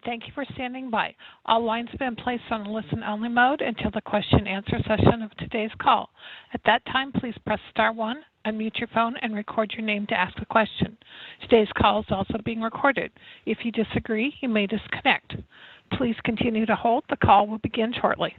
Thank you for standing by. All lines have been placed on listen-only mode until the question-and-answer session of today's call. At that time, please press star 1, unmute your phone, and record your name to ask a question. Today's call is also being recorded. If you disagree, you may disconnect. Please continue to hold. The call will begin shortly.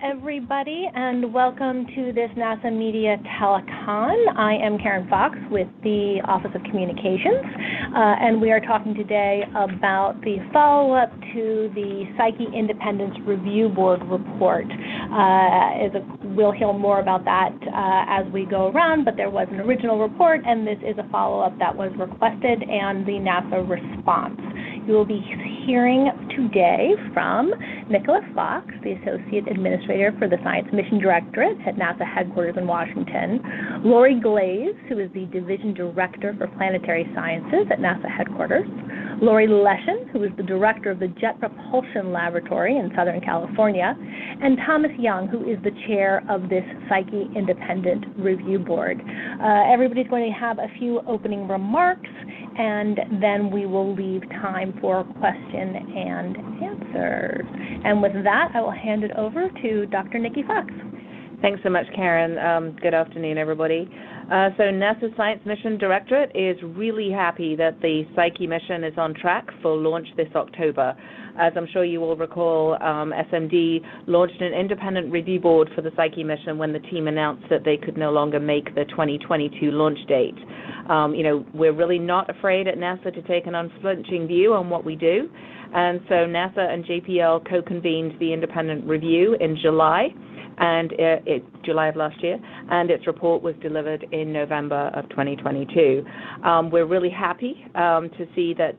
Everybody, and welcome to this NASA Media Telecon. I am Karen Fox with the Office of Communications, and we are talking today about the follow-up to the Psyche Independence Review Board report. We'll hear more about that as we go around, but there was an original report, and this is a follow-up that was requested and the NASA response. You will be hearing today from Nicola Fox, the Associate Administrator for the Science Mission Directorate at NASA Headquarters in Washington, Laurie Glaze, who is the Division Director for Planetary Sciences at NASA Headquarters, Laurie Leshin, who is the Director of the Jet Propulsion Laboratory in Southern California, and Thomas Young, who is the Chair of this Psyche Independent Review Board. Everybody's going to have a few opening remarks, and then we will leave time for question and answers. And with that, I will hand it over to Dr. Nikki Fox. Thanks so much, Karen. Good afternoon, everybody. So NASA's Science Mission Directorate is really happy that the Psyche mission is on track for launch this October. As I'm sure you will recall, SMD launched an independent review board for the Psyche mission when the team announced that they could no longer make the 2022 launch date. We're really not afraid at NASA to take an unflinching view on what we do. And so NASA and JPL co-convened the independent review in July, July of last year, and its report was delivered in November of 2022. We're really happy to see that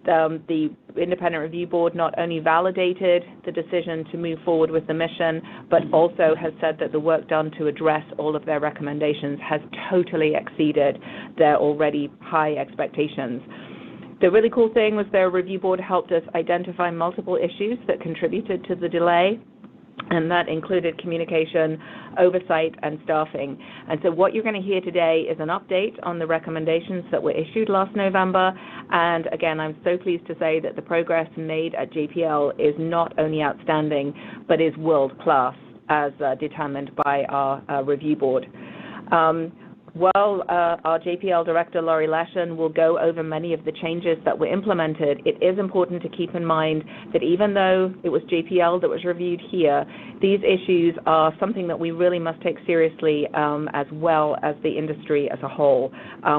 the independent review board not only validated the decision to move forward with the mission, but also has said that the work done to address all of their recommendations has totally exceeded their already high expectations. The really cool thing was their review board helped us identify multiple issues that contributed to the delay, and that included communication, oversight, and staffing. And so what you're going to hear today is an update on the recommendations that were issued last November. And again, I'm so pleased to say that the progress made at JPL is not only outstanding, but is world-class, as determined by our review board. While our JPL Director, Laurie Leshin, will go over many of the changes that were implemented, it is important to keep in mind that even though it was JPL that was reviewed here, these issues are something that we really must take seriously as well as the industry as a whole.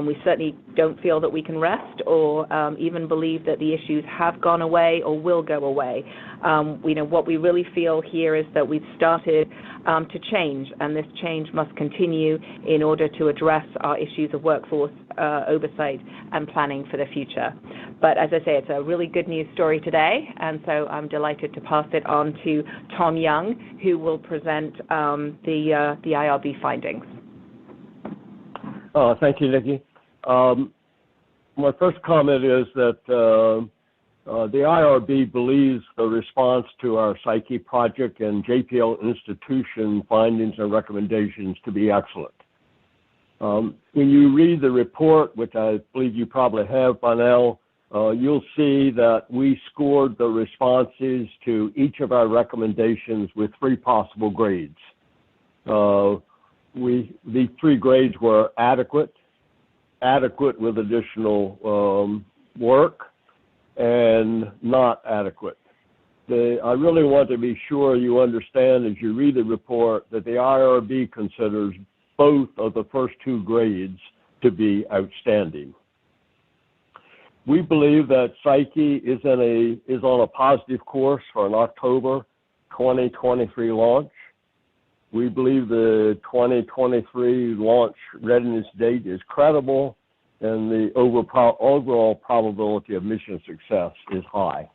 We certainly don't feel that we can rest or even believe that the issues have gone away or will go away. What we really feel here is that we've started to change, and this change must continue in order to address our issues of workforce oversight and planning for the future. But as I say, it's a really good news story today, and so I'm delighted to pass it on to Tom Young, who will present the IRB findings. Thank you, Nikki. My first comment is that the IRB believes the response to our Psyche project and JPL institution findings and recommendations to be excellent. When you read the report, which I believe you probably have by now, you'll see that we scored the responses to each of our recommendations with 3 possible grades. The 3 grades were adequate with additional work, and not adequate. I really want to be sure you understand as you read the report that the IRB considers both of the first 2 grades to be outstanding. We believe that Psyche is on a positive course for an October 2023 launch. We believe the 2023 launch readiness date is credible, and the overall probability of mission success is high.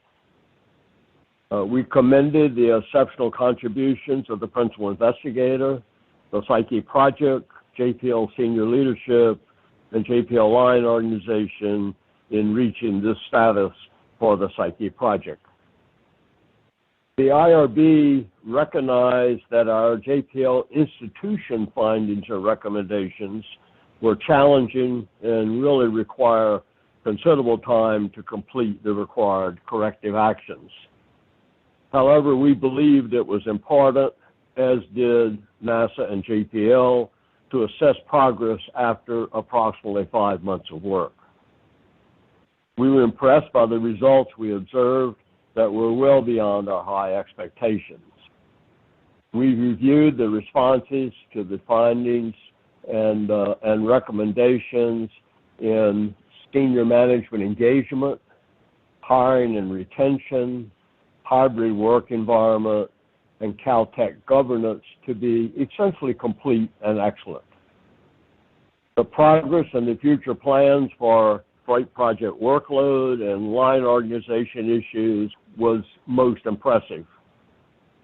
We commended the exceptional contributions of the principal investigator, the Psyche project, JPL senior leadership, and JPL line organization in reaching this status for the Psyche project. The IRB recognized that our JPL institution findings and recommendations were challenging and really require considerable time to complete the required corrective actions. However, we believed it was important, as did NASA and JPL, to assess progress after approximately 5 months of work. We were impressed by the results we observed that were well beyond our high expectations. We reviewed the responses to the findings and recommendations in senior management engagement, hiring and retention, hybrid work environment, and Caltech governance to be essentially complete and excellent. The progress and the future plans for flight project workload and line organization issues was most impressive.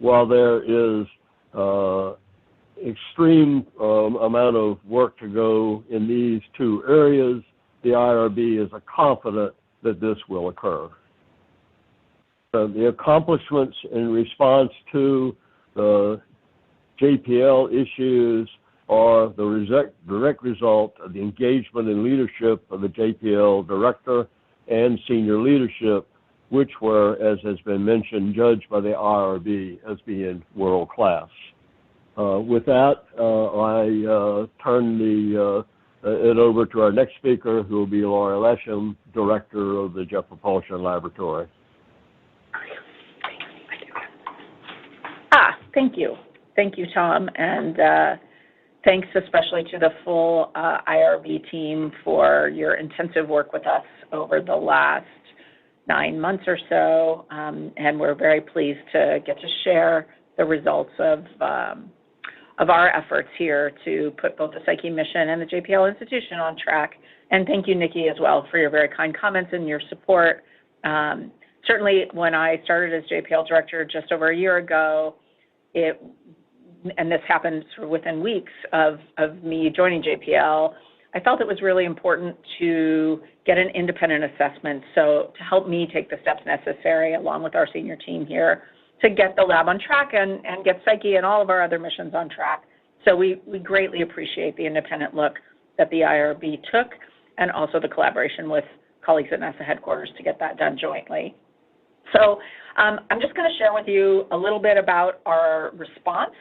While there is extreme amount of work to go in these 2 areas, the IRB is confident that this will occur. The accomplishments in response to the JPL issues are the direct result of the engagement and leadership of the JPL director and senior leadership, which were, as has been mentioned, judged by the IRB as being world-class. With that, I turn it over to our next speaker, who will be Laurie Leshin, director of the Jet Propulsion Laboratory. Thank you. Thank you, Tom, and thanks especially to the full IRB team for your intensive work with us over the last 9 months or so, and we're very pleased to get to share the results of our efforts here to put both the Psyche mission and the JPL institution on track. And thank you, Nikki, as well, for your very kind comments and your support. Certainly, when I started as JPL director just over a year ago, and this happened sort of within weeks of me joining JPL, I felt it was really important to get an independent assessment, so to help me take the steps necessary along with our senior team here to get the lab on track and get Psyche and all of our other missions on track. So we greatly appreciate the independent look that the IRB took, and also the collaboration with colleagues at NASA headquarters to get that done jointly. So I'm just going to share with you a little bit about our response,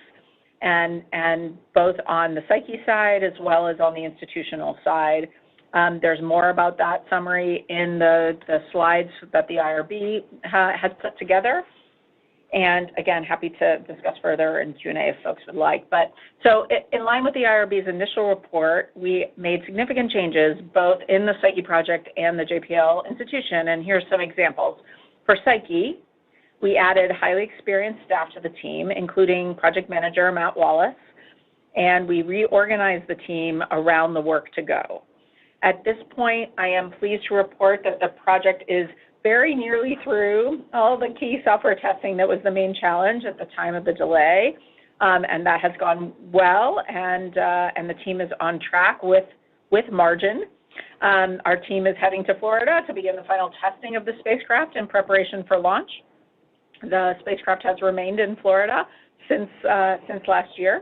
and both on the Psyche side as well as on the institutional side. There's more about that summary in the slides that the IRB has put together. And again, happy to discuss further in Q&A if folks would like. But so in line with the IRB's initial report, we made significant changes both in the Psyche project and the JPL institution, and here's some examples. For Psyche, we added highly experienced staff to the team, including project manager Matt Wallace, and we reorganized the team around the work to go. At this point, I am pleased to report that the project is very nearly through all the key software testing that was the main challenge at the time of the delay, and that has gone well, and the team is on track with margin. Our team is heading to Florida to begin the final testing of the spacecraft in preparation for launch. The spacecraft has remained in Florida since last year.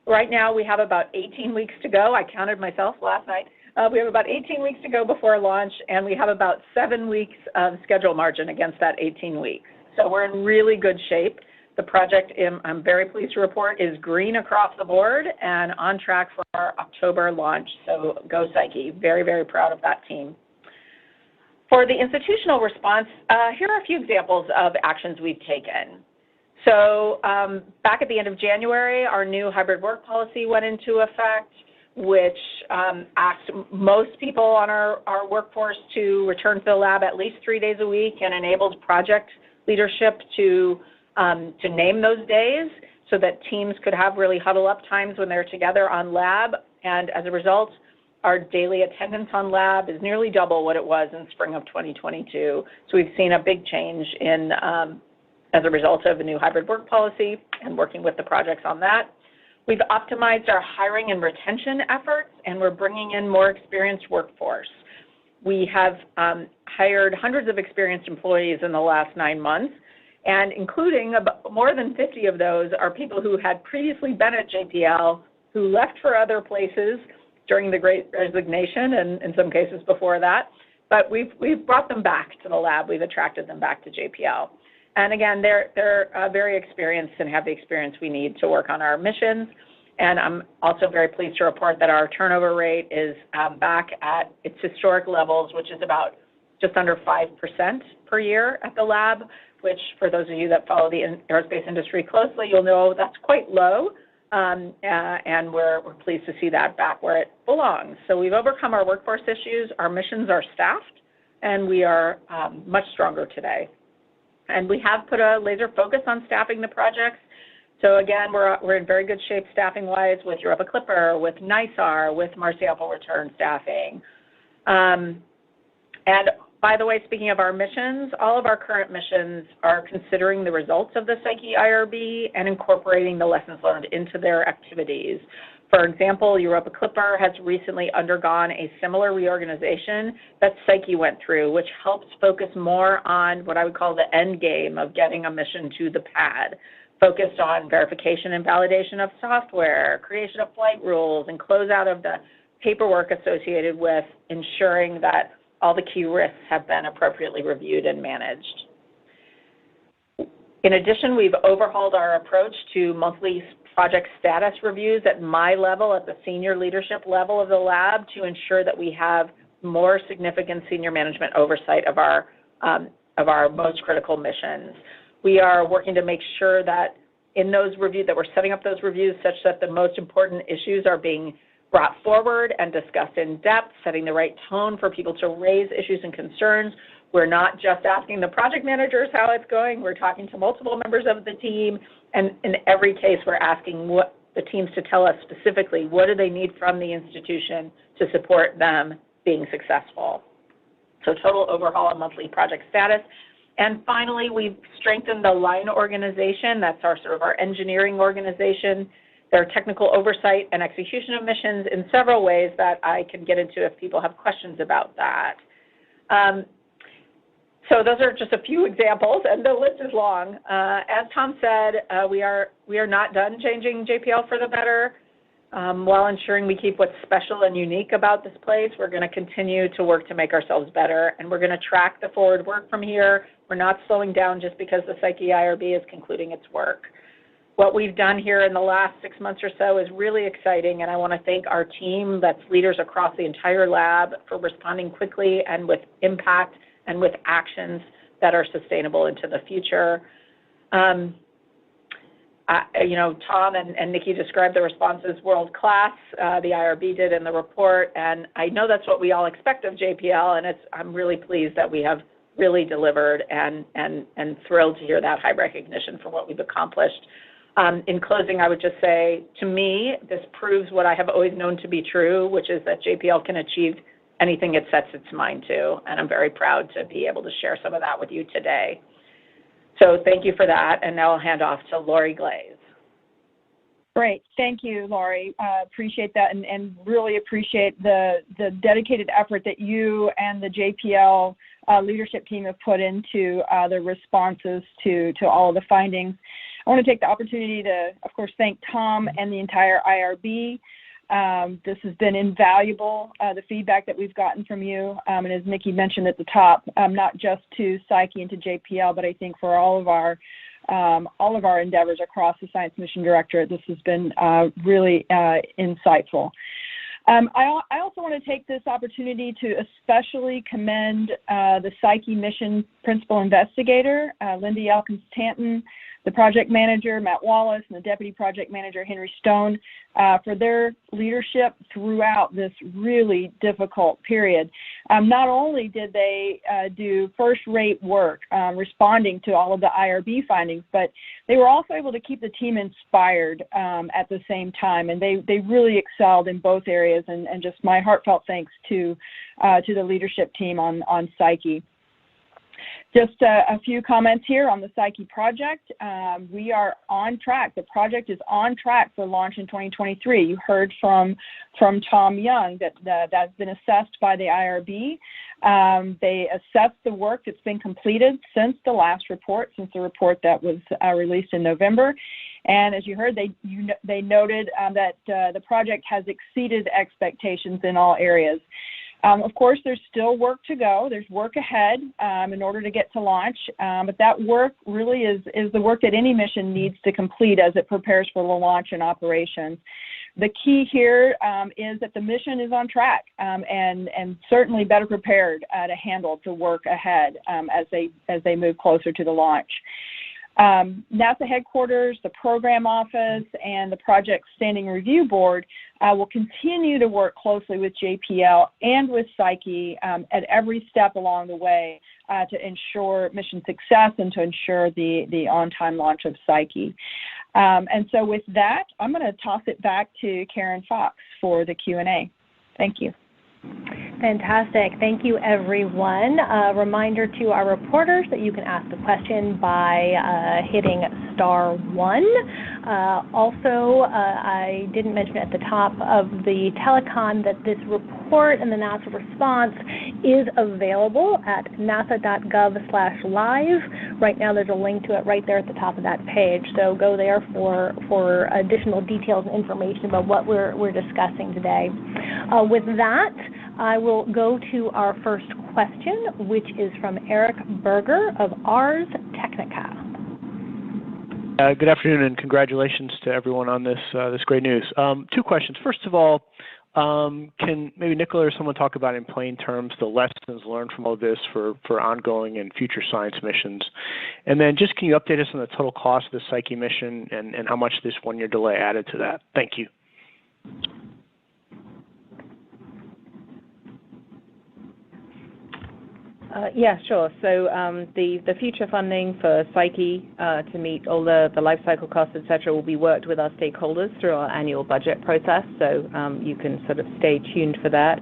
Right now, we have about 18 weeks to go. I counted myself last night We have about 18 weeks to go before launch, and we have about 7 weeks of schedule margin against that 18 weeks. So we're in really good shape. The project, I'm very pleased to report, is green across the board and on track for our October launch. So go Psyche. Very, very proud of that team. For the institutional response, here are a few examples of actions we've taken. So back at the end of January, our new hybrid work policy went into effect, which asked most people on our workforce to return to the lab at least 3 days a week and enabled project leadership to name those days so that teams could have really huddle up times when they're together on lab. And as a result, our daily attendance on lab is nearly double what it was in spring of 2022. So we've seen a big change in as a result of a new hybrid work policy and working with the projects on that. We've optimized our hiring and retention efforts, and we're bringing in more experienced workforce. We have hired hundreds of experienced employees in the last 9 months, and including more than 50 of those are people who had previously been at JPL, who left for other places during the Great Resignation, and in some cases before that. But we've brought them back to the lab. We've attracted them back to JPL. And again, they're very experienced and have the experience we need to work on our missions. And I'm also very pleased to report that our turnover rate is back at its historic levels, which is about just under 5% per year at the lab, which for those of you that follow the aerospace industry closely, you'll know that's quite low. And we're pleased to see that back where it belongs. So we've overcome our workforce issues, our missions are staffed, and we are much stronger today. And we have put a laser focus on staffing the projects. So again, we're in very good shape staffing-wise with Europa Clipper, with NISAR, with Marseille return staffing. And by the way, speaking of our missions, all of our current missions are considering the results of the Psyche IRB and incorporating the lessons learned into their activities. For example, Europa Clipper has recently undergone a similar reorganization that Psyche went through, which helps focus more on what I would call the end game of getting a mission to the pad, focused on verification and validation of software, creation of flight rules, and closeout of the paperwork associated with ensuring that all the key risks have been appropriately reviewed and managed. In addition, we've overhauled our approach to monthly project status reviews at my level, at the senior leadership level of the lab, to ensure that we have more significant senior management oversight of our most critical missions. We are working to make sure that in those reviews, that we're setting up those reviews such that the most important issues are being brought forward and discussed in depth, setting the right tone for people to raise issues and concerns. We're not just asking the project managers how it's going, we're talking to multiple members of the team, and in every case we're asking what the teams to tell us specifically what do they need from the institution to support them being successful. So total overhaul of monthly project status. And finally, we've strengthened the line organization. That's our sort of our engineering organization, their technical oversight and execution of missions in several ways that I can get into if people have questions about that. So those are just a few examples, and the list is long. As Tom said, we are not done changing JPL for the better. While ensuring we keep what's special and unique about this place, we're going to continue to work to make ourselves better, and we're going to track the forward work from here. We're not slowing down just because the Psyche IRB is concluding its work. What we've done here in the last 6 months or so is really exciting, and I want to thank our team, that's leaders across the entire lab, for responding quickly and with impact and with actions that are sustainable into the future. You know, Tom and Nikki described the responses world-class, the IRB did in the report, and I know that's what we all expect of JPL, and I'm really pleased that we have really delivered and thrilled to hear that high recognition for what we've accomplished. In closing, I would just say, to me, this proves what I have always known to be true, which is that JPL can achieve anything it sets its mind to, and I'm very proud to be able to share some of that with you today. So thank you for that, and now I'll hand off to Laurie Glaze. Great. Thank you, Laurie. Appreciate that, and really appreciate the dedicated effort that you and the JPL leadership team have put into the responses to all of the findings. I want to take the opportunity to, of course, thank Tom and the entire IRB. This has been invaluable, the feedback that we've gotten from you, and as Nikki mentioned at the top, not just to Psyche and to JPL, but I think for all of our endeavors across the Science Mission Directorate, this has been really insightful. I also want to take this opportunity to especially commend the Psyche mission principal investigator, Linda Elkins-Tanton, the project manager, Matt Wallace, and the deputy project manager, Henry Stone, for their leadership throughout this really difficult period. Not only did they do first-rate work responding to all of the IRB findings, but they were also able to keep the team inspired at the same time, and they really excelled in both areas, and just my heartfelt thanks to the leadership team on Psyche. Just a few comments here on the Psyche project. We are on track. The project is on track for launch in 2023. You heard from Tom Young that that's been assessed by the IRB. They assessed the work that's been completed since the last report, since the report that was released in November. And as you heard, they noted that the project has exceeded expectations in all areas. Of course, there's still work to go. There's work ahead in order to get to launch, but that work really is the work that any mission needs to complete as it prepares for the launch and operations. The key here is that the mission is on track and certainly better prepared to handle the work ahead as they move closer to the launch. NASA headquarters, the program office, and the project standing review board will continue to work closely with JPL and with Psyche at every step along the way to ensure mission success and to ensure the on-time launch of Psyche. And so with that, I'm going to toss it back to Karen Fox for the Q&A. Thank you. Fantastic. Thank you, everyone. A reminder to our reporters that you can ask a question by hitting *1. Also, I didn't mention at the top of the telecon that this report and the NASA response is available at nasa.gov/live. Right now, there's a link to it right there at the top of that page. So go there for additional details and information about what we're discussing today. With that, I will go to our first question, which is from Eric Berger of Ars Technica. Good afternoon, and congratulations to everyone on this great news. Two questions. First of all, can maybe Nicola or someone talk about in plain terms the lessons learned from all this for ongoing and future science missions? And then just can you update us on the total cost of the Psyche mission and how much this one-year delay added to that? Thank you. Yeah, sure. So the future funding for Psyche to meet all the life cycle costs, et cetera, will be worked with our stakeholders through our annual budget process. So you can sort of stay tuned for that.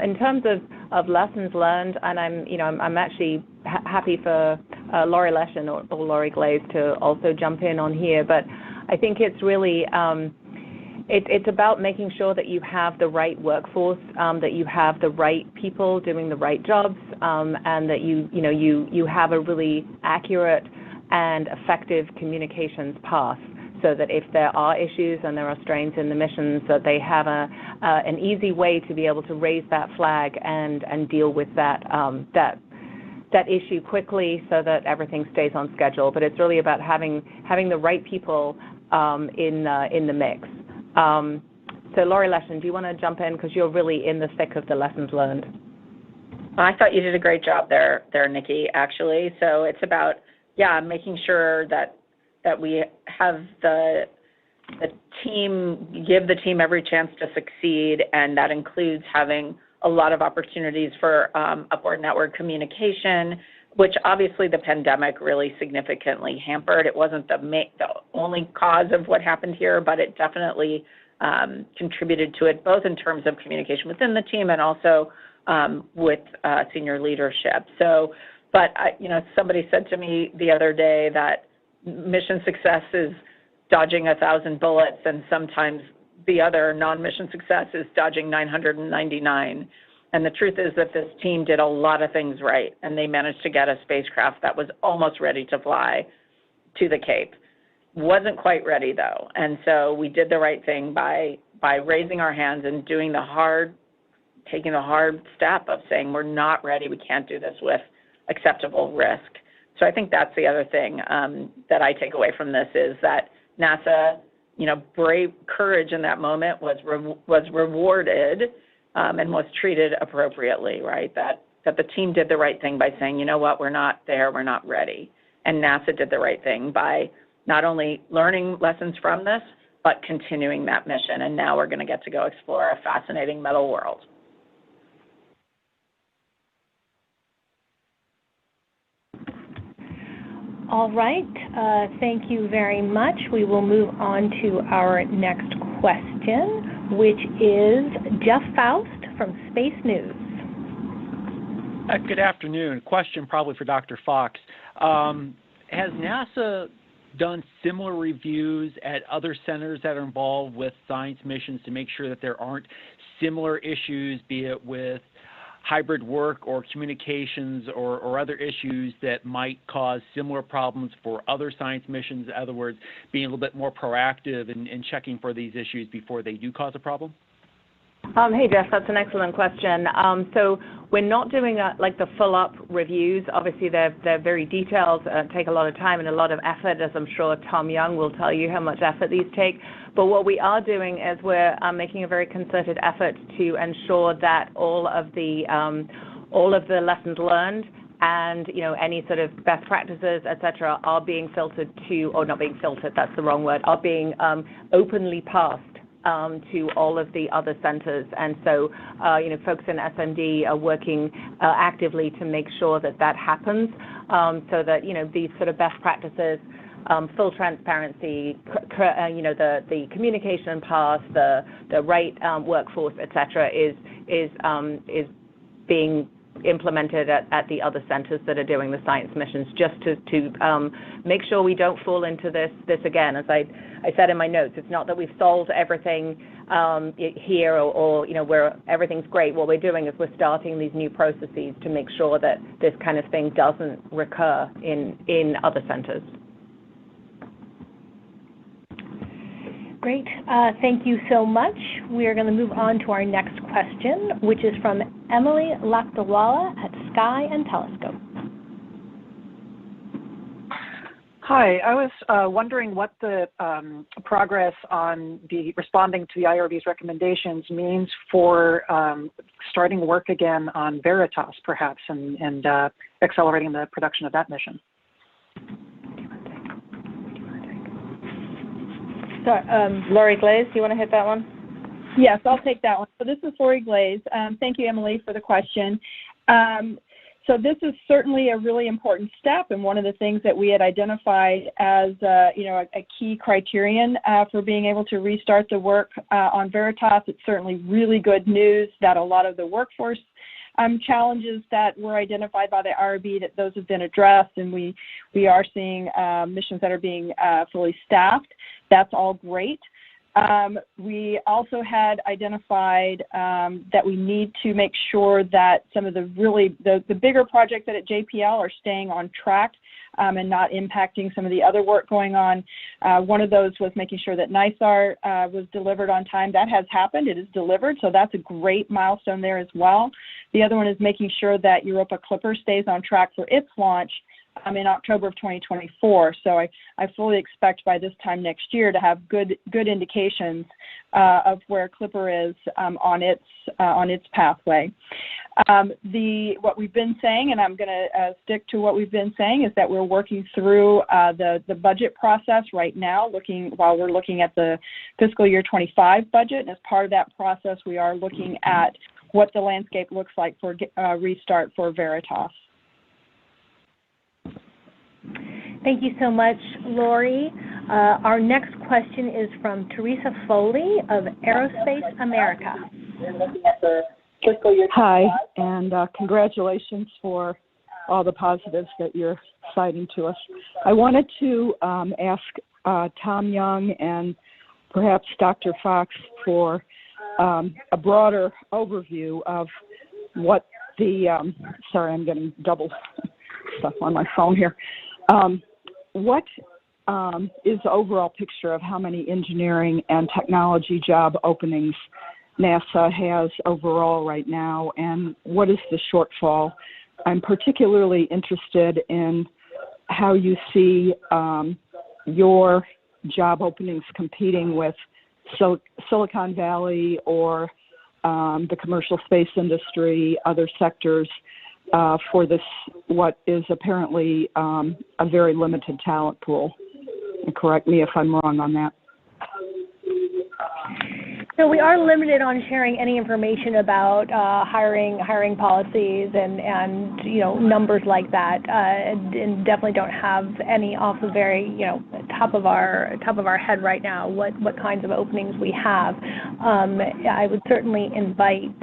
In terms of lessons learned, and I'm actually happy for Laurie Leshin or Laurie Glaze to also jump in on here. But I think it's really it's about making sure that you have the right workforce, that you have the right people doing the right jobs, and that you have a really accurate and effective communications path, so that if there are issues and there are strains in the missions, that they have an easy way to be able to raise that flag and deal with that issue quickly, so that everything stays on schedule. But it's really about having the right people in the mix. So Laurie Leshin, do you want to jump in, because you're really in the thick of the lessons learned? I thought you did a great job there, Nikki, actually. So it's about, making sure that we have the team, give the team every chance to succeed, and that includes having a lot of opportunities for upward network communication, which obviously the pandemic really significantly hampered. It wasn't the only cause of what happened here, but it definitely contributed to it, both in terms of communication within the team and also with senior leadership. So, but somebody said to me the other day that mission success is dodging 1,000 bullets, and sometimes the other non-mission success is dodging 999. And the truth is that this team did a lot of things right, and they managed to get a spacecraft that was almost ready to fly to the Cape. Wasn't quite ready, though, and so we did the right thing by by raising our hands and taking the hard step of saying we're not ready, we can't do this with acceptable risk. So I think that's the other thing that I take away from this is that NASA, brave courage in that moment was rewarded and was treated appropriately, right? That the team did the right thing by saying, you know what, we're not there, we're not ready. And NASA did the right thing by not only learning lessons from this, but continuing that mission. And now we're going to get to go explore a fascinating metal world. All right. Thank you very much. We will move on to our next question, which is Jeff Faust from Space News. Good afternoon. Question probably for Dr. Fox. Has NASA done similar reviews at other centers that are involved with science missions to make sure that there aren't similar issues, be it with hybrid work or communications or other issues that might cause similar problems for other science missions? In other words, being a little bit more proactive in checking for these issues before they do cause a problem? Hey, Jeff, that's an excellent question. So we're not doing like the full-up reviews. Obviously, they're very detailed, take a lot of time and a lot of effort, as I'm sure Tom Young will tell you how much effort these take. But what we are doing is we're making a very concerted effort to ensure that all of the lessons learned and any sort of best practices, et cetera, are being filtered to, or not being filtered, that's the wrong word, are being openly passed to all of the other centers. And so, folks in SMD are working actively to make sure that that happens, so that, these sort of best practices, full transparency, the communication path, the right workforce, et cetera, is being implemented at the other centers that are doing the science missions, just to make sure we don't fall into this again. As I said in my notes, it's not that we've solved everything here or where everything's great. What we're doing is we're starting these new processes to make sure that this kind of thing doesn't recur in other centers. Great. Thank you so much. We are going to move on to our next question, which is from Emily Lakdawala at Sky and Telescope. Hi. I was wondering what the progress on the responding to the IRB's recommendations means for starting work again on Veritas, perhaps, and accelerating the production of that mission. So, Laurie Glaze, do you want to hit that one? Yes, I'll take that one. So this is Laurie Glaze. Thank you, Emily, for the question. So this is certainly a really important step, and one of the things that we had identified as a key criterion for being able to restart the work on Veritas. It's certainly really good news that a lot of the workforce challenges that were identified by the IRB, that those have been addressed, and we are seeing missions that are being fully staffed. That's all great. We also had identified that we need to make sure that some of the bigger projects that at JPL are staying on track and not impacting some of the other work going on. One of those was making sure that NISAR was delivered on time. That has happened. It is delivered, so that's a great milestone there as well. The other one is making sure that Europa Clipper stays on track for its launch in October of 2024. So I fully expect by this time next year to have good indications of where Clipper is on its pathway. What we've been saying, and I'm going to stick to what we've been saying, is that we're working through the budget process right now, while we're looking at the fiscal year 25 budget. And as part of that process, we are looking at what the landscape looks like for restart for Veritas. Thank you so much, Laurie. Our next question is from Teresa Foley of Aerospace America. Hi, and congratulations for all the positives that you're citing to us. I wanted to ask Tom Young and perhaps Dr. Fox for a broader overview of what the, sorry, I'm getting double stuff on my phone here. What is the overall picture of how many engineering and technology job openings NASA has overall right now, and what is the shortfall? I'm particularly interested in how you see your job openings competing with Silicon Valley or the commercial space industry, other sectors, for this, what is apparently a very limited talent pool. And correct me if I'm wrong on that. So we are limited on sharing any information about hiring policies and numbers like that, and definitely don't have any off the very top of our head right now what kinds of openings we have. I would certainly invite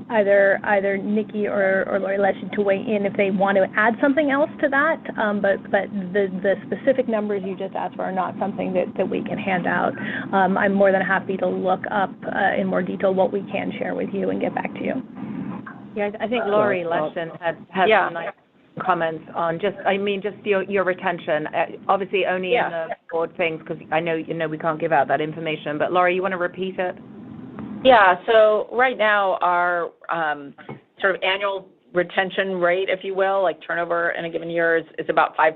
either Nikki or Laurie Leshin to weigh in if they want to add something else to that. But the specific numbers you just asked for are not something that we can hand out. I'm more than happy to look up in more detail what we can share with you and get back to you. Yeah, I think Laurie Leshin had some nice comments on just your retention. Obviously only in the board things, because I know we can't give out that information. But Laurie, you want to repeat it? Yeah. So right now our sort of annual retention rate, if you will, like turnover in a given year is about 5%.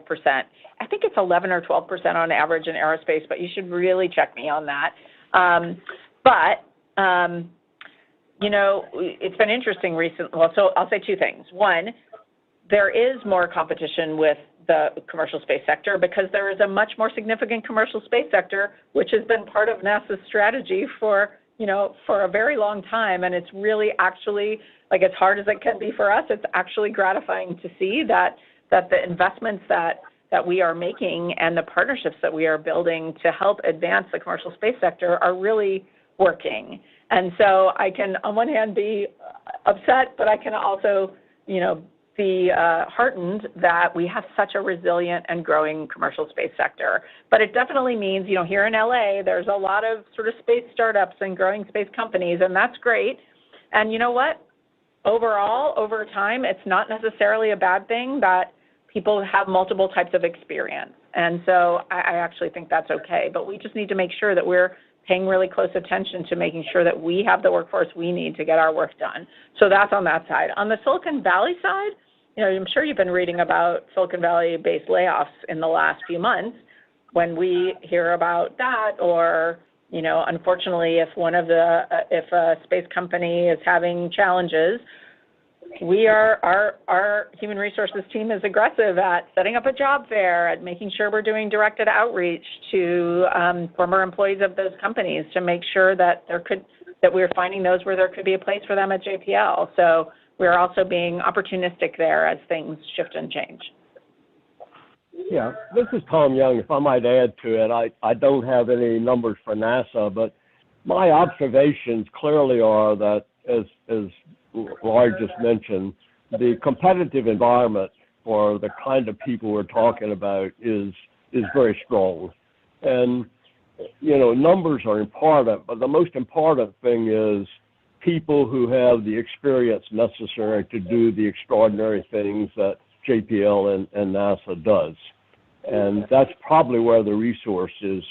I think it's 11 or 12% on average in aerospace, but you should really check me on that. It's been interesting recently. Well, so I'll say two things. One, there is more competition with the commercial space sector because there is a much more significant commercial space sector, which has been part of NASA's strategy for a very long time. And it's really actually, like, as hard as it can be for us, it's actually gratifying to see that the investments that we are making and the partnerships that we are building to help advance the commercial space sector are really working. And so I can, on one hand, be upset, but I can also, be heartened that we have such a resilient and growing commercial space sector. But it definitely means, here in LA, there's a lot of sort of space startups and growing space companies, and that's great. And you know what? Overall, over time, it's not necessarily a bad thing that people have multiple types of experience. And so I actually think that's okay. But we just need to make sure that we're paying really close attention to making sure that we have the workforce we need to get our work done. So that's on that side. On the Silicon Valley side, I'm sure you've been reading about Silicon Valley-based layoffs in the last few months. When we hear about that, or, unfortunately, if if a space company is having challenges, our human resources team is aggressive at setting up a job fair, at making sure we're doing directed outreach to former employees of those companies to make sure that we're finding those where there could be a place for them at JPL. So we're also being opportunistic there as things shift and change. Yeah, this is Tom Young. If I might add to it, I don't have any numbers for NASA, but my observations clearly are that, as Laurie just mentioned, the competitive environment for the kind of people we're talking about is very strong. And, numbers are important, but the most important thing is people who have the experience necessary to do the extraordinary things that JPL and NASA does. And that's probably where the resource is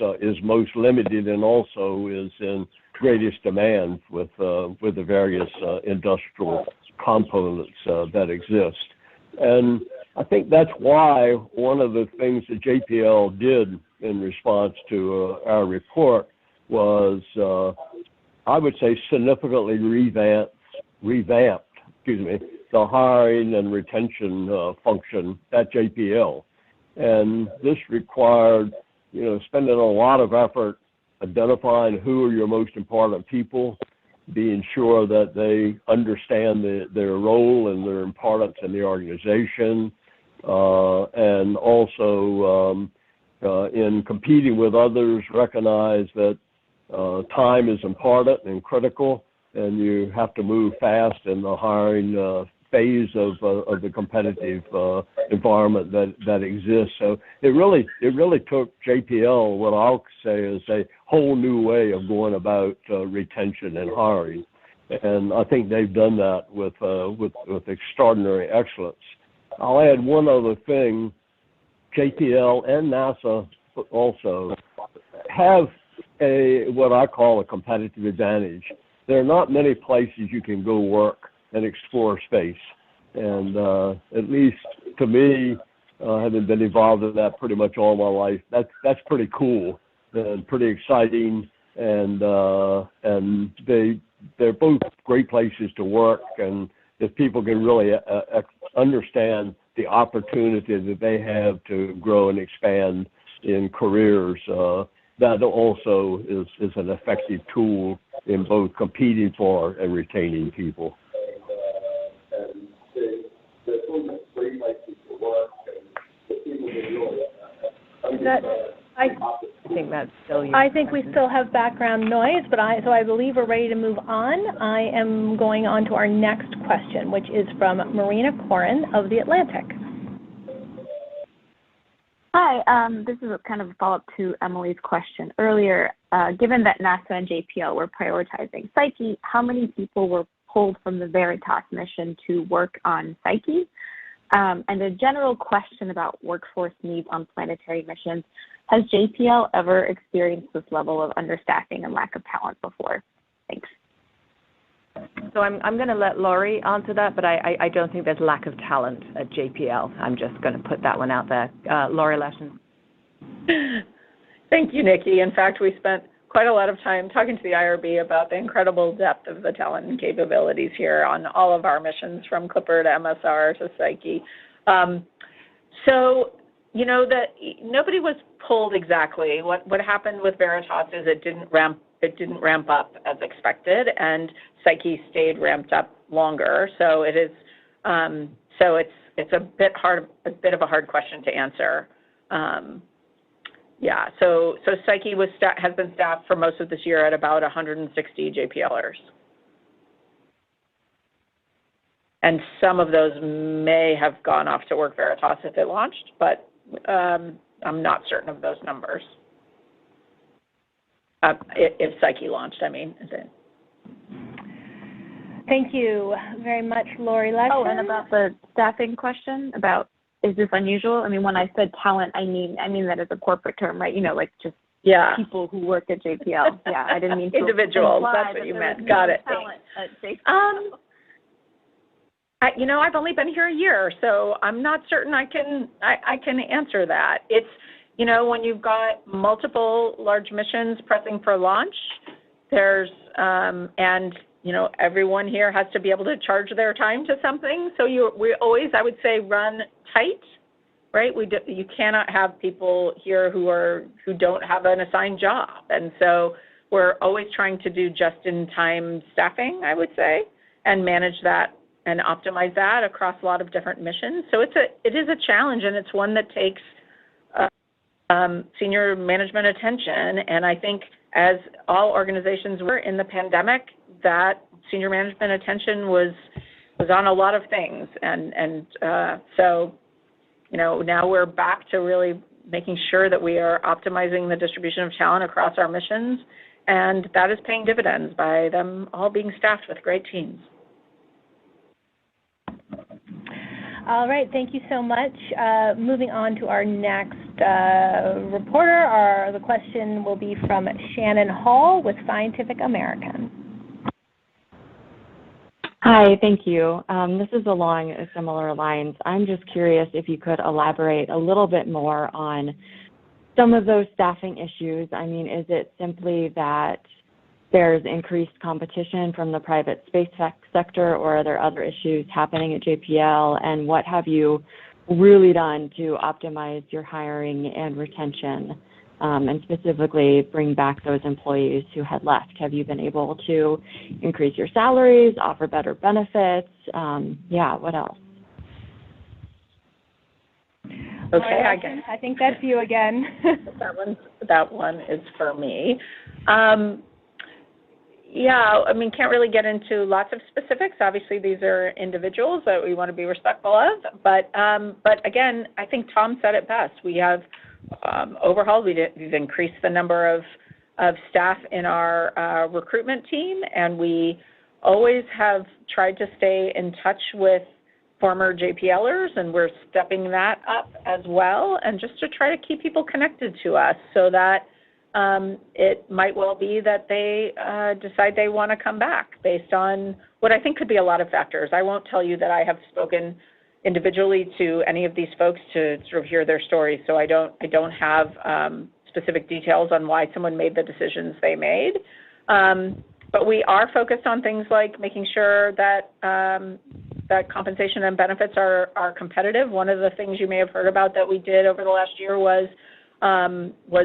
most limited, and also is in greatest demand with the various industrial components that exist. And I think that's why one of the things that JPL did in response to our report was, I would say, significantly revamped the hiring and retention function at JPL. And this required, spending a lot of effort identifying who are your most important people, being sure that they understand their role and their importance in the organization, and also in competing with others, recognize that time is important and critical, and you have to move fast in the hiring phase of the competitive environment that exists. So it really took JPL, what I'll say is a whole new way of going about retention and hiring, and I think they've done that with extraordinary excellence. I'll add one other thing. JPL and NASA also have what I call a competitive advantage. There are not many places you can go work and explore space. And at least to me, having been involved in that pretty much all my life, that's pretty cool and pretty exciting. And they're both great places to work. And if people can really understand the opportunity that they have to grow and expand in careers, that also is an effective tool in both competing for and retaining people. I think that's still you. I think we still have background noise, but so I believe we're ready to move on. I am going on to our next question, which is from Marina Corin of The Atlantic. Hi, this is kind of a follow-up to Emily's question earlier. Given that NASA and JPL were prioritizing Psyche, how many people were pulled from the Veritas mission to work on Psyche? And a general question about workforce needs on planetary missions. Has JPL ever experienced this level of understaffing and lack of talent before? Thanks. So I'm going to let Laurie answer that, but I don't think there's lack of talent at JPL. I'm just going to put that one out there. Laurie Leshin. Thank you, Nikki. In fact, we spent quite a lot of time talking to the IRB about the incredible depth of the talent and capabilities here on all of our missions, from Clipper to MSR to Psyche. So, you know, nobody was pulled exactly. What happened with Veritas is it didn't ramp up as expected, and Psyche stayed ramped up longer. So it is, it's a bit of a hard question to answer. Yeah, so Psyche has been staffed for most of this year at about 160 JPLers. And some of those may have gone off to work Veritas if it launched, but I'm not certain of those numbers. If Psyche launched, I mean. Thank you very much, Laurie Leshin. Oh, and about the staffing question, about is this unusual? I mean, when I said talent, I mean that as a corporate term, right? You know, like just people who work at JPL. Yeah, I didn't mean to individuals. That's what you meant. Got it. Talent at JPL. I've only been here a year, so I'm not certain I can answer that. It's, when you've got multiple large missions pressing for launch, there's everyone here has to be able to charge their time to something. So we always, I would say, run tight, right? You cannot have people here who don't have an assigned job, and so we're always trying to do just-in-time staffing, I would say, and manage that and optimize that across a lot of different missions. So it is a challenge, and it's one that takes senior management attention. And I think as all organizations were in the pandemic, that senior management attention was on a lot of things. And so, now we're back to really making sure that we are optimizing the distribution of talent across our missions, and that is paying dividends by them all being staffed with great teams. All right, thank you so much. Moving on to our next reporter, the question will be from Shannon Hall with Scientific American. Hi, thank you. This is along similar lines. I'm just curious if you could elaborate a little bit more on some of those staffing issues. I mean, is it simply that there's increased competition from the private space sector, or are there other issues happening at JPL? And what have you really done to optimize your hiring and retention, and specifically bring back those employees who had left? Have you been able to increase your salaries, offer better benefits? What else? Okay, I think that's you again. that one is for me. Can't really get into lots of specifics. Obviously, these are individuals that we want to be respectful of. But again, I think Tom said it best. We have overhauled. We've increased the number of staff in our recruitment team, and we always have tried to stay in touch with former JPLers, and we're stepping that up as well, and just to try to keep people connected to us so that it might well be that they decide they want to come back based on what I think could be a lot of factors. I won't tell you that I have spoken individually to any of these folks to sort of hear their stories, so I don't have specific details on why someone made the decisions they made. But we are focused on things like making sure that that compensation and benefits are competitive. One of the things you may have heard about that we did over the last year was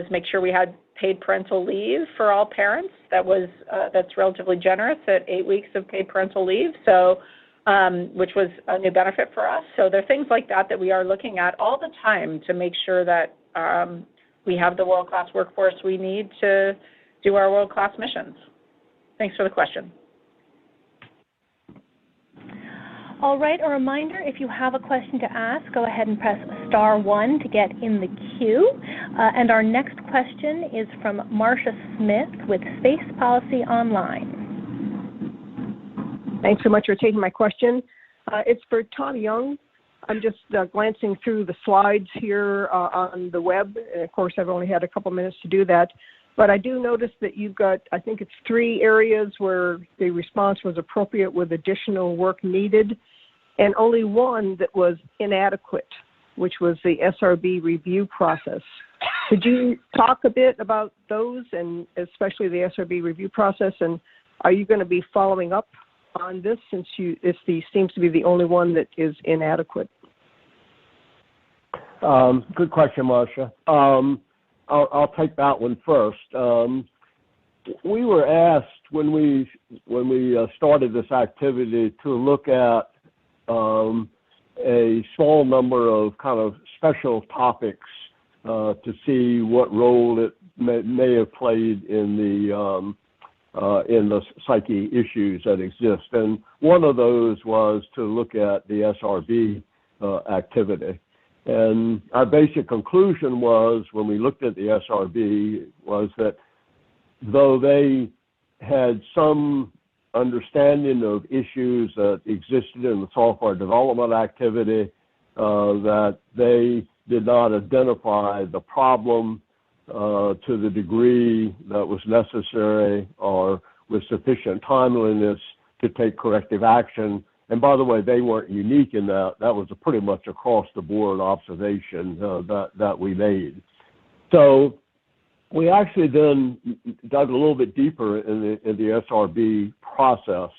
make sure we had paid parental leave for all parents. That's relatively generous at 8 weeks of paid parental leave, so which was a new benefit for us. So there are things like that we are looking at all the time to make sure that we have the world-class workforce we need to do our world-class missions. Thanks for the question. All right, a reminder, if you have a question to ask, go ahead and press star 1 to get in the queue. And our next question is from Marcia Smith with Space Policy Online. Thanks so much for taking my question. It's for Tom Young. I'm just glancing through the slides here on the web. And of course, I've only had a couple minutes to do that. But I do notice that you've got, I think it's 3 areas where the response was appropriate with additional work needed, and only 1 that was inadequate, which was the SRB review process. Could you talk a bit about those, and especially the SRB review process, and are you going to be following up on this since seems to be the only one that is inadequate? Good question, Marcia. I'll take that one first. We were asked when we started this activity to look at a small number of kind of special topics to see what role it may have played in the Psyche issues that exist. And one of those was to look at the SRB activity. And our basic conclusion was, when we looked at the SRB, was that though they had some understanding of issues that existed in the software development activity, that they did not identify the problem to the degree that was necessary or with sufficient timeliness to take corrective action. And by the way, they weren't unique in that. That was a pretty much across-the-board observation that we made. So we actually then dug a little bit deeper in the SRB process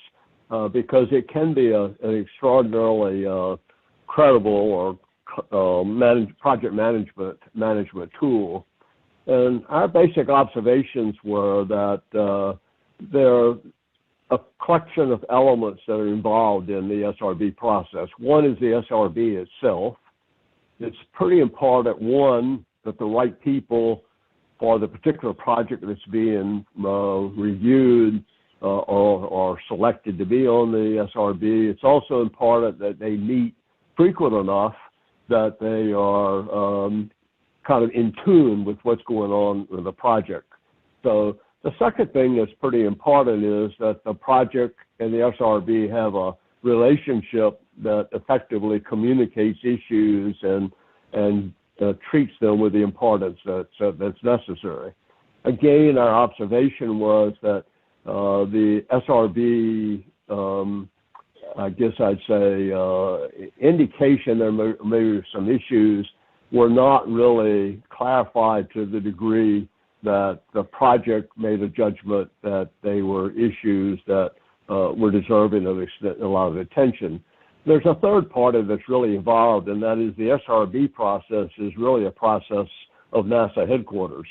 because it can be an extraordinarily credible or project management tool. And our basic observations were that there are a collection of elements that are involved in the SRB process. One is the SRB itself. It's pretty important, one, that the right people for the particular project that's being reviewed or selected to be on the SRB. It's also important that they meet frequent enough that they are kind of in tune with what's going on with the project. So the second thing that's pretty important is that the project and the SRB have a relationship that effectively communicates issues and treats them with the importance that's necessary. Again, our observation was that the SRB, I guess I'd say, indication there may be some issues were not really clarified to the degree that the project made a judgment that they were issues that were deserving of a lot of attention. There's a third part of that's really involved, and that is the SRB process is really a process of NASA headquarters,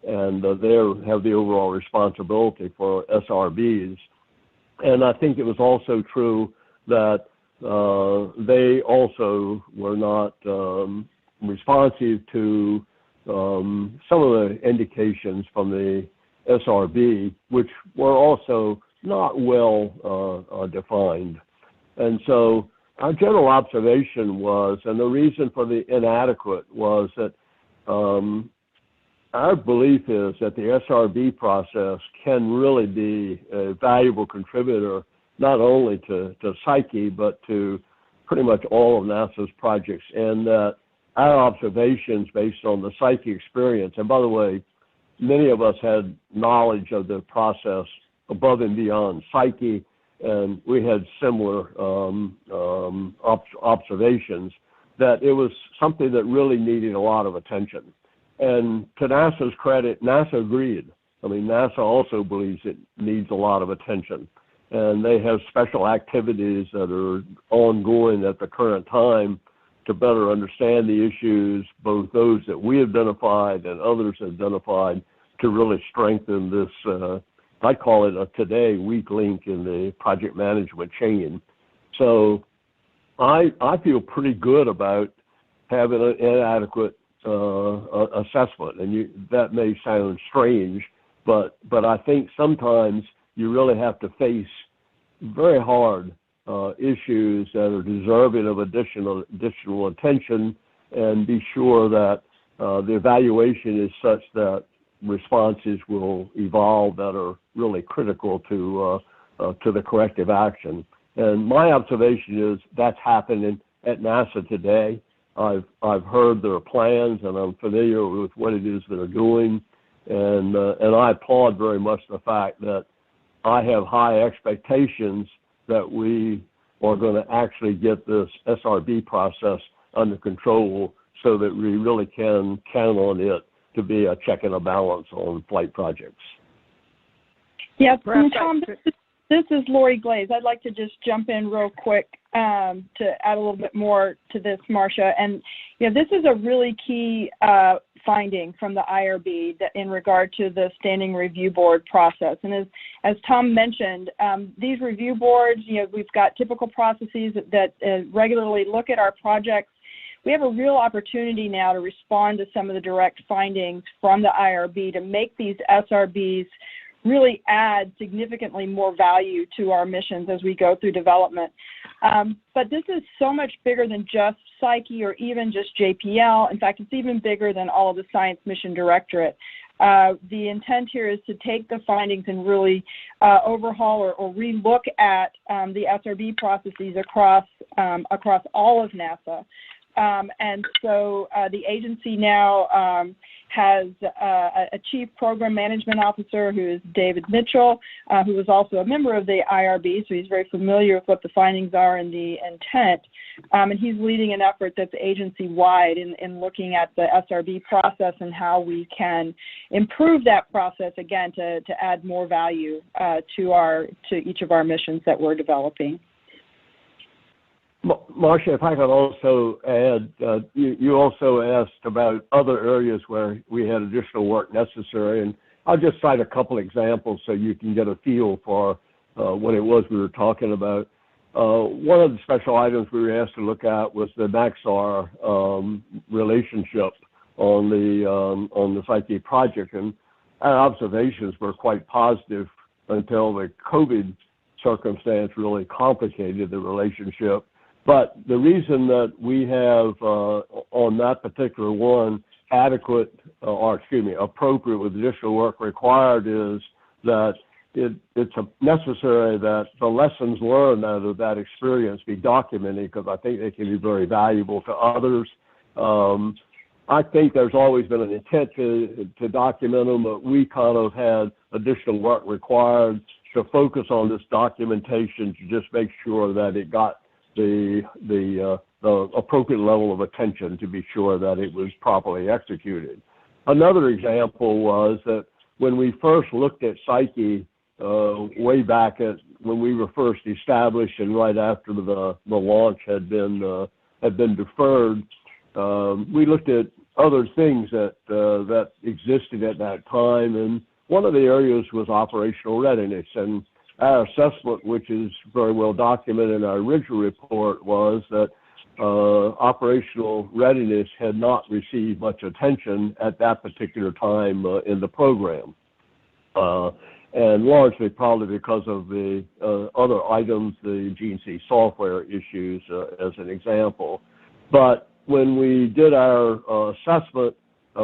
and they have the overall responsibility for SRBs. And I think it was also true that they also were not responsive to some of the indications from the SRB, which were also not well defined. And so our general observation was, and the reason for the inadequate was that our belief is that the SRB process can really be a valuable contributor not only to Psyche, but to pretty much all of NASA's projects, and that our observations based on the Psyche experience, and by the way, many of us had knowledge of the process above and beyond Psyche, and we had similar observations, that it was something that really needed a lot of attention. And to NASA's credit, NASA agreed. I mean, NASA also believes it needs a lot of attention. And they have special activities that are ongoing at the current time to better understand the issues, both those that we identified and others identified, to really strengthen this, I call it today, weak link in the project management chain. So I feel pretty good about having an adequate assessment. And that may sound strange, but I think sometimes you really have to face very hard issues that are deserving of additional attention, and be sure that the evaluation is such that responses will evolve that are really critical to the corrective action. And my observation is that's happening at NASA today. I've heard their plans, and I'm familiar with what it is they're doing, and I applaud very much the fact that I have high expectations that we are going to actually get this SRB process under control so that we really can count on it to be a check and a balance on flight projects. Yeah, Tom, this is Laurie Glaze. I'd like to just jump in real quick to add a little bit more to this, Marcia. And this is a really key finding from the IRB in regard to the standing review board process. And as Tom mentioned, these review boards, we've got typical processes that regularly look at our projects. We have a real opportunity now to respond to some of the direct findings from the IRB to make these SRBs really add significantly more value to our missions as we go through development. But this is so much bigger than just Psyche or even just JPL. In fact, it's even bigger than all of the Science Mission Directorate. The intent here is to take the findings and really overhaul or re-look at the SRB processes across all of NASA. And so the agency now has a chief program management officer who is David Mitchell, who is also a member of the IRB, so he's very familiar with what the findings are and the intent. And he's leading an effort that's agency-wide in looking at the SRB process and how we can improve that process, again, to add more value to each of our missions that we're developing. Marcia, if I could also add, you also asked about other areas where we had additional work necessary, and I'll just cite a couple examples so you can get a feel for what it was we were talking about. One of the special items we were asked to look at was the Maxar relationship on the Psyche project, and our observations were quite positive until the COVID circumstance really complicated the relationship. But the reason that we have on that particular one appropriate with additional work required is that it's necessary that the lessons learned out of that experience be documented, because I think they can be very valuable to others. I think there's always been an intent to document them, but we kind of had additional work required to focus on this documentation to just make sure that it got the appropriate level of attention to be sure that it was properly executed. Another example was that when we first looked at Psyche, way back when we were first established and right after the launch had been deferred, we looked at other things that existed at that time, and one of the areas was operational readiness. And our assessment, which is very well documented in our original report, was that operational readiness had not received much attention at that particular time in the program, and largely probably because of the other items, the GNC software issues, as an example. But when we did our assessment,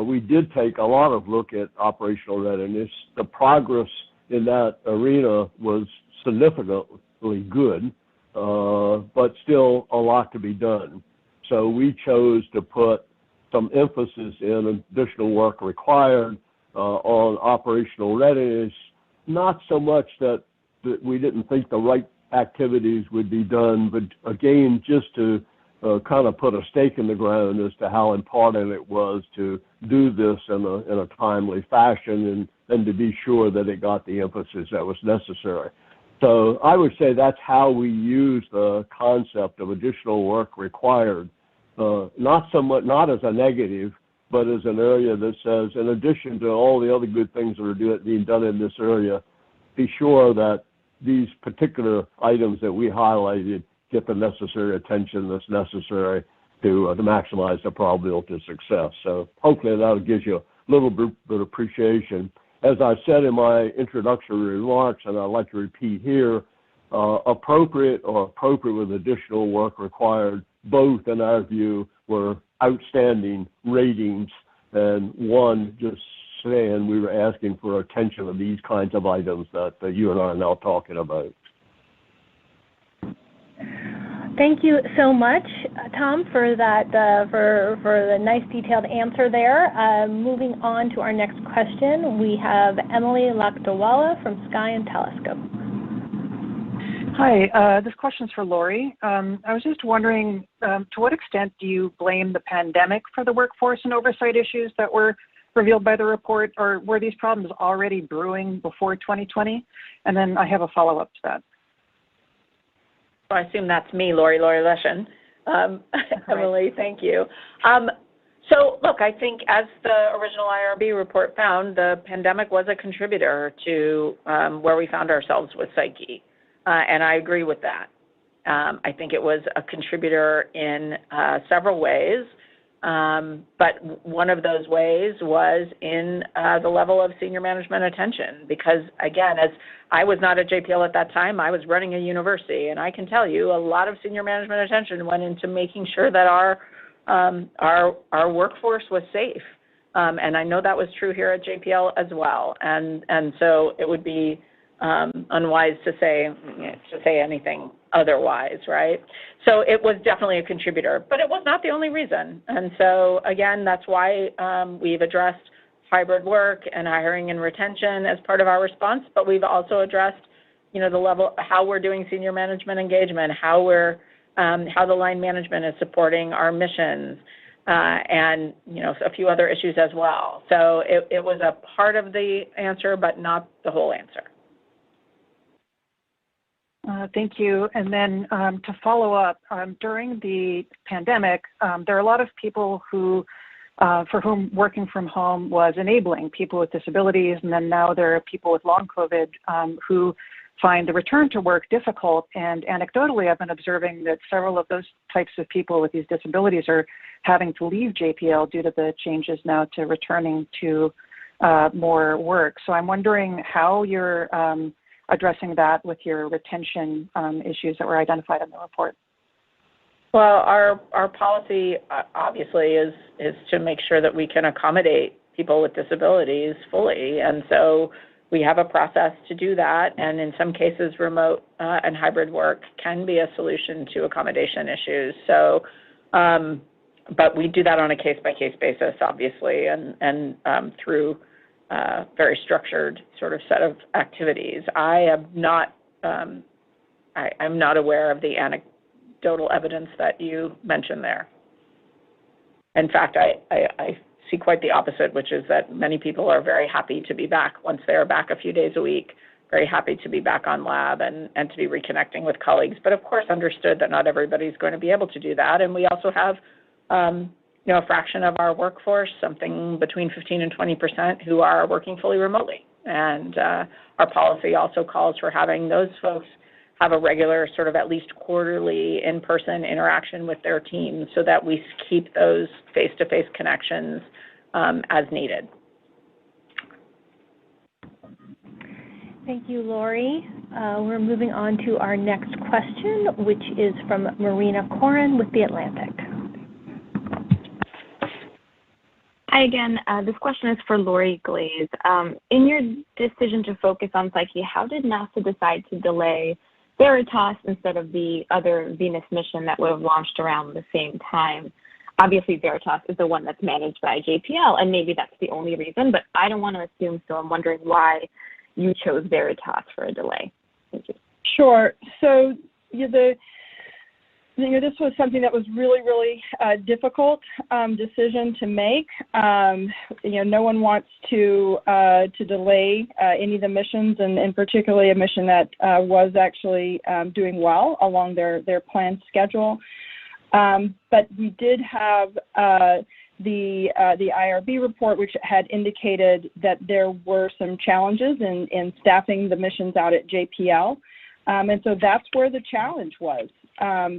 we did take a lot of look at operational readiness. The progress in that arena was significantly good. but still a lot to be done. So we chose to put some emphasis in additional work required on operational readiness, not so much that we didn't think the right activities would be done, but again, just to kind of put a stake in the ground as to how important it was to do this in a timely fashion and to be sure that it got the emphasis that was necessary. So I would say that's how we use the concept of additional work required, not as a negative, but as an area that says, in addition to all the other good things that are being done in this area, be sure that these particular items that we highlighted get the necessary attention that's necessary to maximize the probability of success. So hopefully that'll give you a little bit of appreciation. As I said in my introductory remarks, and I'd like to repeat here, appropriate with additional work required, both in our view were outstanding ratings, and one just saying we were asking for attention of these kinds of items that you and I are now talking about. Thank you so much, Tom, for that for the nice detailed answer there. Moving on to our next question, we have Emily Lakdawala from Sky and Telescope. Hi, this question is for Laurie. I was just wondering, to what extent do you blame the pandemic for the workforce and oversight issues that were revealed by the report, or were these problems already brewing before 2020? And then I have a follow-up to that. I assume that's me, Laurie Leshin. Emily, thank you. So, look, I think as the original IRB report found, the pandemic was a contributor to where we found ourselves with Psyche, and I agree with that. I think it was a contributor in several ways, but one of those ways was in the level of senior management attention, because, again, as I was not at JPL at that time, I was running a university, and I can tell you a lot of senior management attention went into making sure that our workforce was safe, and I know that was true here at JPL as well, and so it would be unwise to say anything otherwise, right? So it was definitely a contributor, but it was not the only reason. And so, again, that's why we've addressed hybrid work and hiring and retention as part of our response, but we've also addressed, the level, how we're doing senior management engagement, how the line management is supporting our missions, and, a few other issues as well. So it was a part of the answer, but not the whole answer. Thank you. And then to follow up, during the pandemic, there are a lot of people who, for whom working from home was enabling, people with disabilities, and then now there are people with long COVID who find the return to work difficult. And anecdotally, I've been observing that several of those types of people with these disabilities are having to leave JPL due to the changes now to returning to more work. So I'm wondering how you're addressing that with your retention issues that were identified in the report. Well, our policy obviously is to make sure that we can accommodate people with disabilities fully, and so we have a process to do that, and in some cases remote and hybrid work can be a solution to accommodation issues. So, but we do that on a case-by-case basis, obviously, and through very structured sort of set of activities. I'm not aware of the anecdotal evidence that you mentioned there. In fact, I see quite the opposite, which is that many people are very happy to be back once they are back a few days a week, very happy to be back on lab and to be reconnecting with colleagues. But of course, understood that not everybody's going to be able to do that. And we also have a fraction of our workforce, something between 15 and 20%, who are working fully remotely. And our policy also calls for having those folks have a regular sort of at least quarterly in-person interaction with their teams so that we keep those face-to-face connections as needed. Thank you, Laurie. We're moving on to our next question, which is from Marina Corin with The Atlantic. Hi again. This question is for Laurie Glaze. In your decision to focus on Psyche, how did NASA decide to delay Veritas instead of the other Venus mission that would have launched around the same time. Obviously, Veritas is the one that's managed by JPL, and maybe that's the only reason, but I don't want to assume, so I'm wondering why you chose Veritas for a delay. Thank you. Sure. So this was something that was really, really difficult decision to make. No one wants to delay any of the missions, and particularly a mission that was actually doing well along their planned schedule. But we did have the IRB report, which had indicated that there were some challenges in staffing the missions out at JPL. And so that's where the challenge was.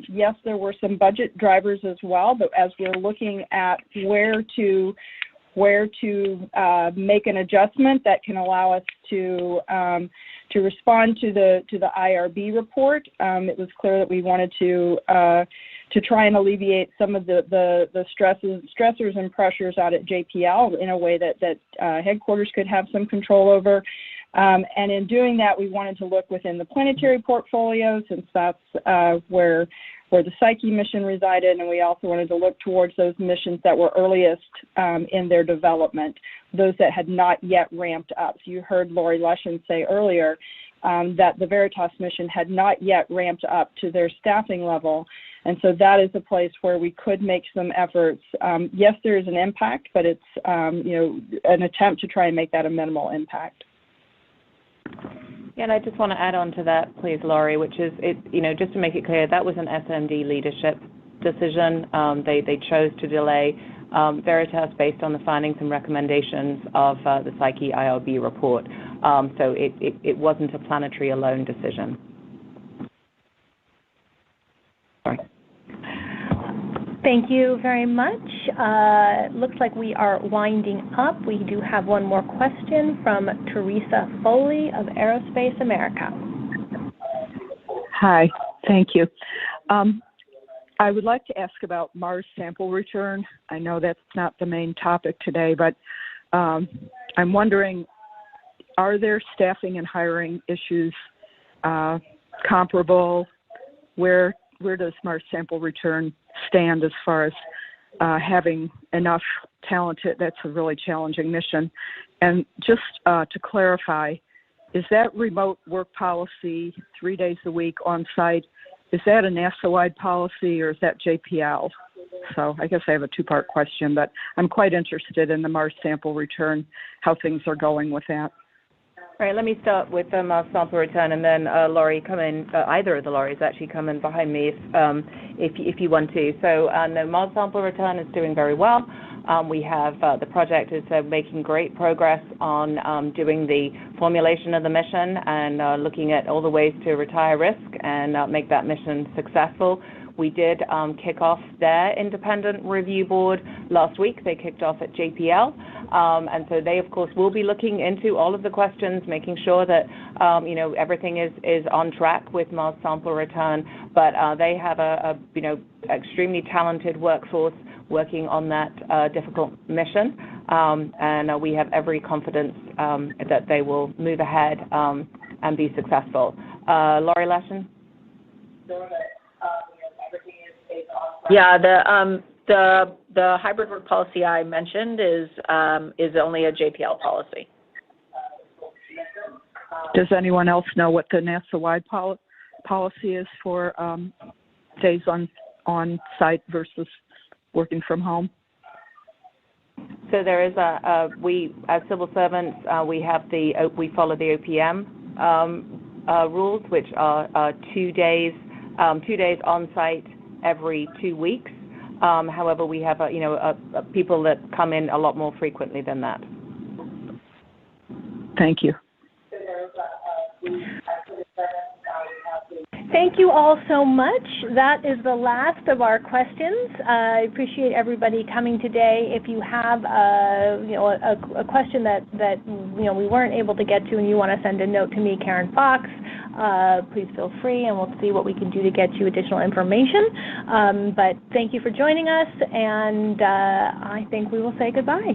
Yes, there were some budget drivers as well, but as we're looking at where to make an adjustment that can allow us to respond to the IRB report, it was clear that we wanted to try and alleviate some of the stressors and pressures out at JPL in a way that headquarters could have some control over. And in doing that, we wanted to look within the planetary portfolio, since that's where the Psyche mission resided, and we also wanted to look towards those missions that were earliest in their development, those that had not yet ramped up. So you heard Laurie Leshin say earlier that the Veritas mission had not yet ramped up to their staffing level, and so that is a place where we could make some efforts. Yes, there is an impact, but it's an attempt to try and make that a minimal impact. Yeah, and I just want to add on to that, please, Laurie, which is, just to make it clear, that was an SMD leadership decision. They chose to delay Veritas based on the findings and recommendations of the Psyche IRB report. So it wasn't a planetary alone decision. Sorry. Thank you very much. Looks like we are winding up. We do have one more question from Teresa Foley of Aerospace America. Hi, thank you. I would like to ask about Mars sample return. I know that's not the main topic today, but I'm wondering, are there staffing and hiring issues comparable? Where does Mars sample return stand as far as having enough talented? That's a really challenging mission. And just to clarify, is that remote work policy 3 days a week on site, is that a NASA-wide policy or is that JPL? So I guess I have a two-part question, but I'm quite interested in the Mars sample return, how things are going with that. All right, let me start with the Mars sample return, and then Laurie, come in. Either of the Lauries actually come in behind me if you want to. So no, Mars sample return is doing very well. We have the project is making great progress on doing the formulation of the mission and looking at all the ways to retire risk and make that mission successful. We did kick off their independent review board last week. They kicked off at JPL. And so they, of course, will be looking into all of the questions, making sure that, everything is on track with Mars sample return. But they have a extremely talented workforce working on that difficult mission. And we have every confidence that they will move ahead and be successful. Laurie Leshin? Yeah, the hybrid work policy I mentioned is only a JPL policy. Does anyone else know what the NASA-wide policy is for days on site versus working from home? So there is we as civil servants we follow the OPM rules, which are 2 days on site every 2 weeks. However, we have people that come in a lot more frequently than that. Thank you. Thank you all so much. That is the last of our questions. I appreciate everybody coming today. If you have a question that we weren't able to get to and you want to send a note to me, Karen Fox, please feel free, and we'll see what we can do to get you additional information. But thank you for joining us, and I think we will say goodbye.